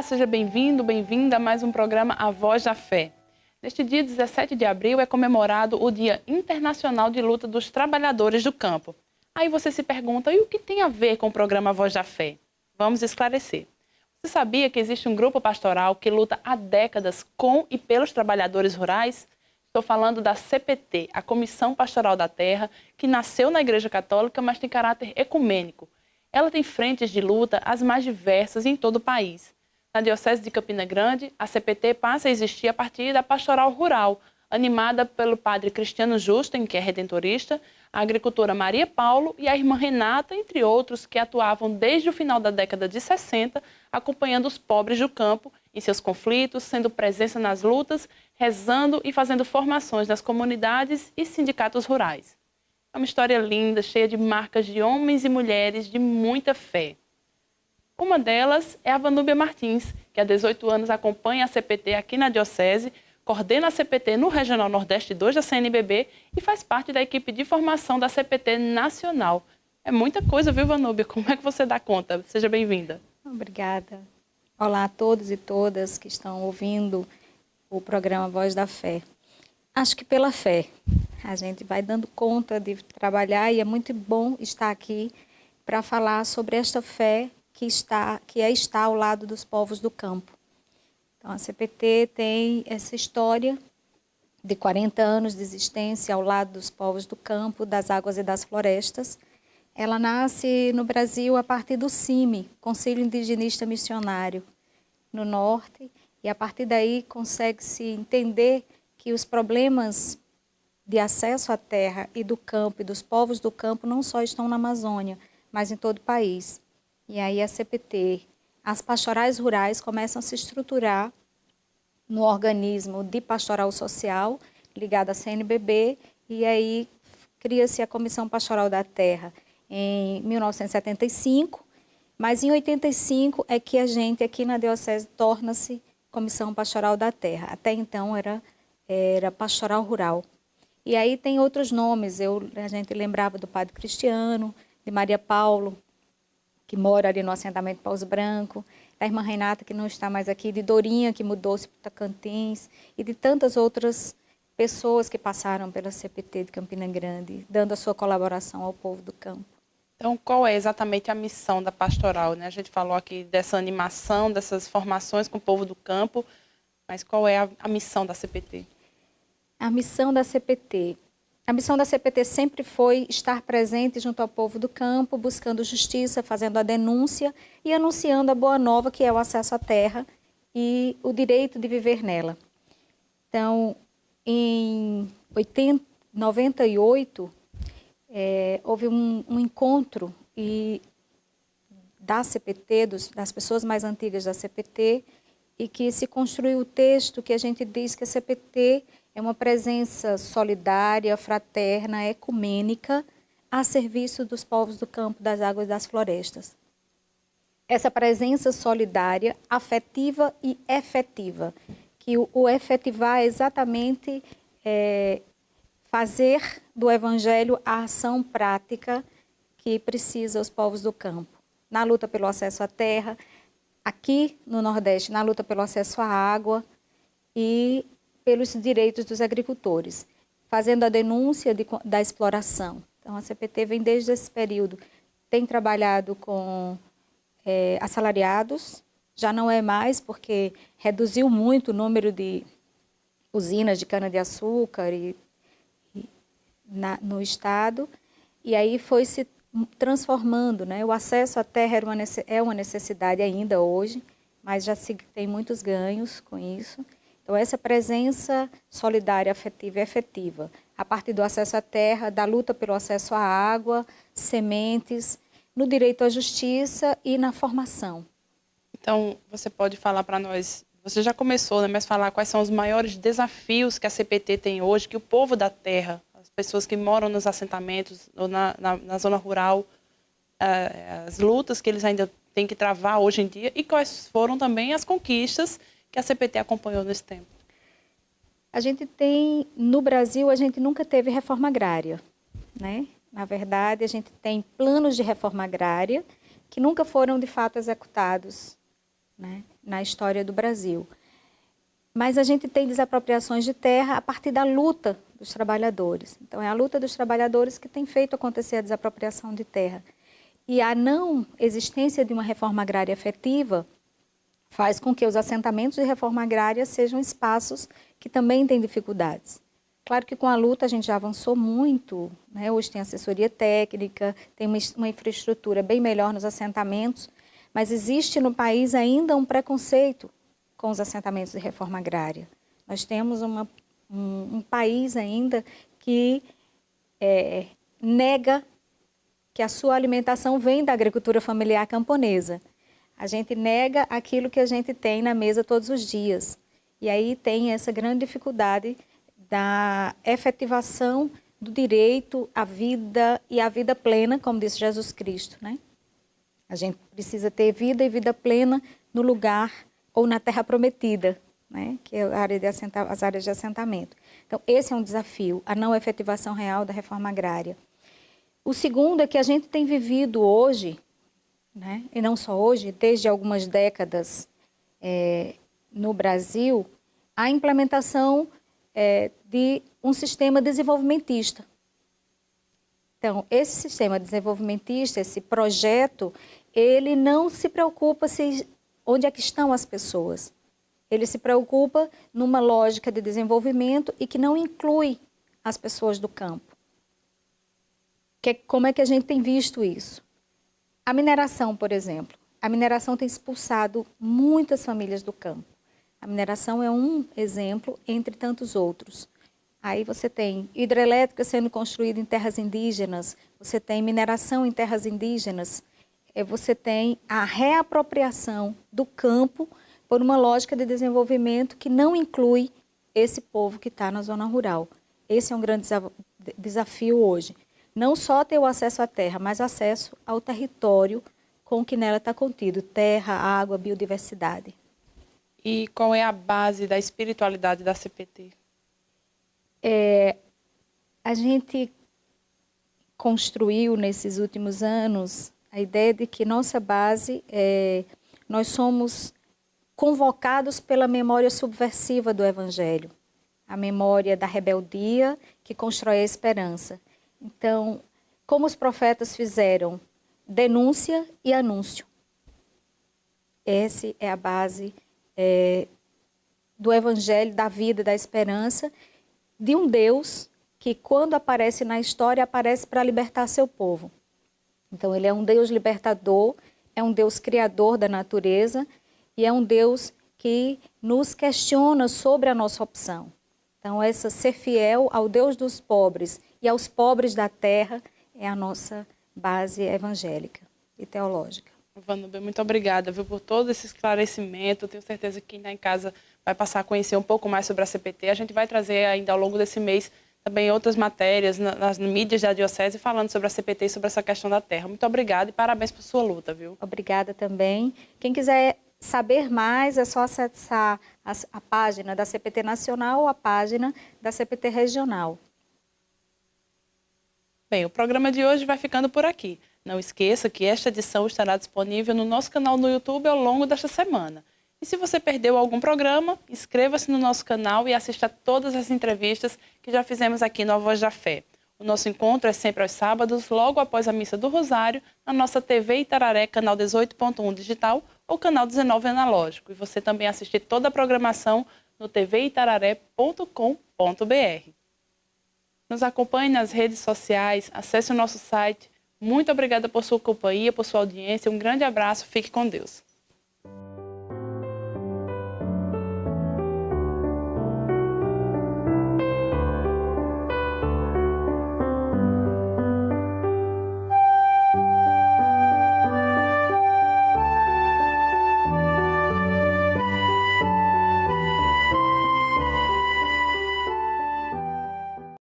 seja bem-vindo, bem-vinda a mais um programa A Voz da Fé. Neste dia 17 de abril é comemorado o Dia Internacional de Luta dos Trabalhadores do Campo. Aí você se pergunta, e o que tem a ver com o programa A Voz da Fé? Vamos esclarecer. Você sabia que existe um grupo pastoral que luta há décadas com e pelos trabalhadores rurais? Estou falando da CPT, a Comissão Pastoral da Terra, que nasceu na Igreja Católica, mas tem caráter ecumênico. Ela tem frentes de luta as mais diversas em todo o país. Na Diocese de Campina Grande, a CPT passa a existir a partir da Pastoral Rural, animada pelo padre Cristiano Justen, que é redentorista, a agricultora Maria Paulo e a irmã Renata, entre outros, que atuavam desde o final da década de 60, acompanhando os pobres do campo em seus conflitos, sendo presença nas lutas, rezando e fazendo formações nas comunidades e sindicatos rurais. É uma história linda, cheia de marcas de homens e mulheres de muita fé. Uma delas é a Vanúbia Martins, que há 18 anos acompanha a CPT aqui na Diocese, coordena a CPT no Regional Nordeste 2 da CNBB e faz parte da equipe de formação da CPT Nacional. É muita coisa, viu, Vanúbia? Como é que você dá conta? Seja bem-vinda. Obrigada. Olá a todos e todas que estão ouvindo o programa Voz da Fé. Acho que pela fé a gente vai dando conta de trabalhar e é muito bom estar aqui para falar sobre esta fé que está ao lado dos povos do campo. Então, a CPT tem essa história de 40 anos de existência ao lado dos povos do campo, das águas e das florestas. Ela nasce no Brasil a partir do CIMI, Conselho Indigenista Missionário, no Norte, e a partir daí consegue-se entender que os problemas de acesso à terra e do campo e dos povos do campo não só estão na Amazônia, mas em todo o país. E aí a CPT, as pastorais rurais começam a se estruturar no organismo de pastoral social, ligado à CNBB, e aí cria-se a Comissão Pastoral da Terra em 1975, mas em 85 é que a gente aqui na Diocese torna-se Comissão Pastoral da Terra. Até então era Pastoral Rural. E aí tem outros nomes, a gente lembrava do Padre Cristiano, de Maria Paulo, que mora ali no assentamento Paus Branco, da irmã Renata, que não está mais aqui, de Dorinha, que mudou-se para Tocantins, e de tantas outras pessoas que passaram pela CPT de Campina Grande, dando a sua colaboração ao povo do campo. Então, qual é exatamente a missão da pastoral, né? A gente falou aqui dessa animação, dessas formações com o povo do campo, mas qual é a missão da CPT? A missão da CPT. A missão da CPT sempre foi estar presente junto ao povo do campo, buscando justiça, fazendo a denúncia e anunciando a boa nova, que é o acesso à terra e o direito de viver nela. Então, em 98, houve um encontro da CPT, das pessoas mais antigas da CPT, e que se construiu o texto que a gente diz que a CPT é uma presença solidária, fraterna, ecumênica, a serviço dos povos do campo, das águas e das florestas. Essa presença solidária, afetiva e efetiva, que o efetivar é exatamente fazer do Evangelho a ação prática que precisa os povos do campo. Na luta pelo acesso à terra, aqui no Nordeste, na luta pelo acesso à água e pelos direitos dos agricultores, fazendo a denúncia da exploração. Então, a CPT vem desde esse período, tem trabalhado com assalariados, já não é mais, porque reduziu muito o número de usinas de cana-de-açúcar no estado, e aí foi se transformando, né? O acesso à terra é uma necessidade ainda hoje, mas já se tem muitos ganhos com isso. Então, essa presença solidária, afetiva e efetiva, a partir do acesso à terra, da luta pelo acesso à água, sementes, no direito à justiça e na formação. Então, você pode falar para nós, você já começou, né, mas falar quais são os maiores desafios que a CPT tem hoje, que o povo da terra, as pessoas que moram nos assentamentos ou na zona rural, as lutas que eles ainda têm que travar hoje em dia e quais foram também as conquistas que a CPT acompanhou nesse tempo? A gente tem, no Brasil, a gente nunca teve reforma agrária, né? Na verdade, a gente tem planos de reforma agrária que nunca foram, de fato, executados, né? na história do Brasil. Mas a gente tem desapropriações de terra a partir da luta dos trabalhadores. Então, é a luta dos trabalhadores que tem feito acontecer a desapropriação de terra. E a não existência de uma reforma agrária efetiva faz com que os assentamentos de reforma agrária sejam espaços que também têm dificuldades. Claro que com a luta a gente já avançou muito, né? Hoje tem assessoria técnica, tem uma infraestrutura bem melhor nos assentamentos, mas existe no país ainda um preconceito com os assentamentos de reforma agrária. Nós temos um país ainda que nega que a sua alimentação vem da agricultura familiar camponesa. A gente nega aquilo que a gente tem na mesa todos os dias. E aí tem essa grande dificuldade da efetivação do direito à vida e à vida plena, como disse Jesus Cristo, né? A gente precisa ter vida e vida plena no lugar ou na terra prometida, né? Que é as áreas de assentamento. Então, esse é um desafio, a não efetivação real da reforma agrária. O segundo é que a gente tem vivido hoje, né? E não só hoje, desde algumas décadas no Brasil, a implementação de um sistema desenvolvimentista. Então, esse sistema desenvolvimentista, esse projeto, ele não se preocupa onde é que estão as pessoas. Ele se preocupa numa lógica de desenvolvimento e que não inclui as pessoas do campo. Como é que a gente tem visto isso? A mineração, por exemplo. A mineração tem expulsado muitas famílias do campo. A mineração é um exemplo entre tantos outros. Aí você tem hidrelétrica sendo construída em terras indígenas, você tem mineração em terras indígenas, você tem a reapropriação do campo por uma lógica de desenvolvimento que não inclui esse povo que está na zona rural. Esse é um grande desafio hoje. Não só ter o acesso à terra, mas acesso ao território com o que nela está contido, terra, água, biodiversidade. E qual é a base da espiritualidade da CPT? A gente construiu nesses últimos anos a ideia de que nossa base nós somos convocados pela memória subversiva do Evangelho, a memória da rebeldia que constrói a esperança. Então, como os profetas fizeram denúncia e anúncio. Essa é a base do Evangelho, da vida, da esperança, de um Deus que, quando aparece na história, aparece para libertar seu povo. Então, ele é um Deus libertador, é um Deus criador da natureza e é um Deus que nos questiona sobre a nossa opção. Então, ser fiel ao Deus dos pobres e aos pobres da terra é a nossa base evangélica e teológica. Vanuber, muito obrigada, viu, por todo esse esclarecimento. Tenho certeza que quem está em casa vai passar a conhecer um pouco mais sobre a CPT. A gente vai trazer ainda ao longo desse mês também outras matérias nas mídias da Diocese falando sobre a CPT e sobre essa questão da terra. Muito obrigada e parabéns por sua luta, viu? Obrigada também. Quem quiser saber mais é só acessar a página da CPT Nacional ou a página da CPT Regional. Bem, o programa de hoje vai ficando por aqui. Não esqueça que esta edição estará disponível no nosso canal no YouTube ao longo desta semana. E se você perdeu algum programa, inscreva-se no nosso canal e assista a todas as entrevistas que já fizemos aqui no A Voz da Fé. O nosso encontro é sempre aos sábados, logo após a Missa do Rosário, na nossa TV Itararé, canal 18.1 digital ou canal 19 analógico. E você também assiste toda a programação no tvitararé.com.br. Nos acompanhe nas redes sociais, acesse o nosso site. Muito obrigada por sua companhia, por sua audiência. Um grande abraço, fique com Deus.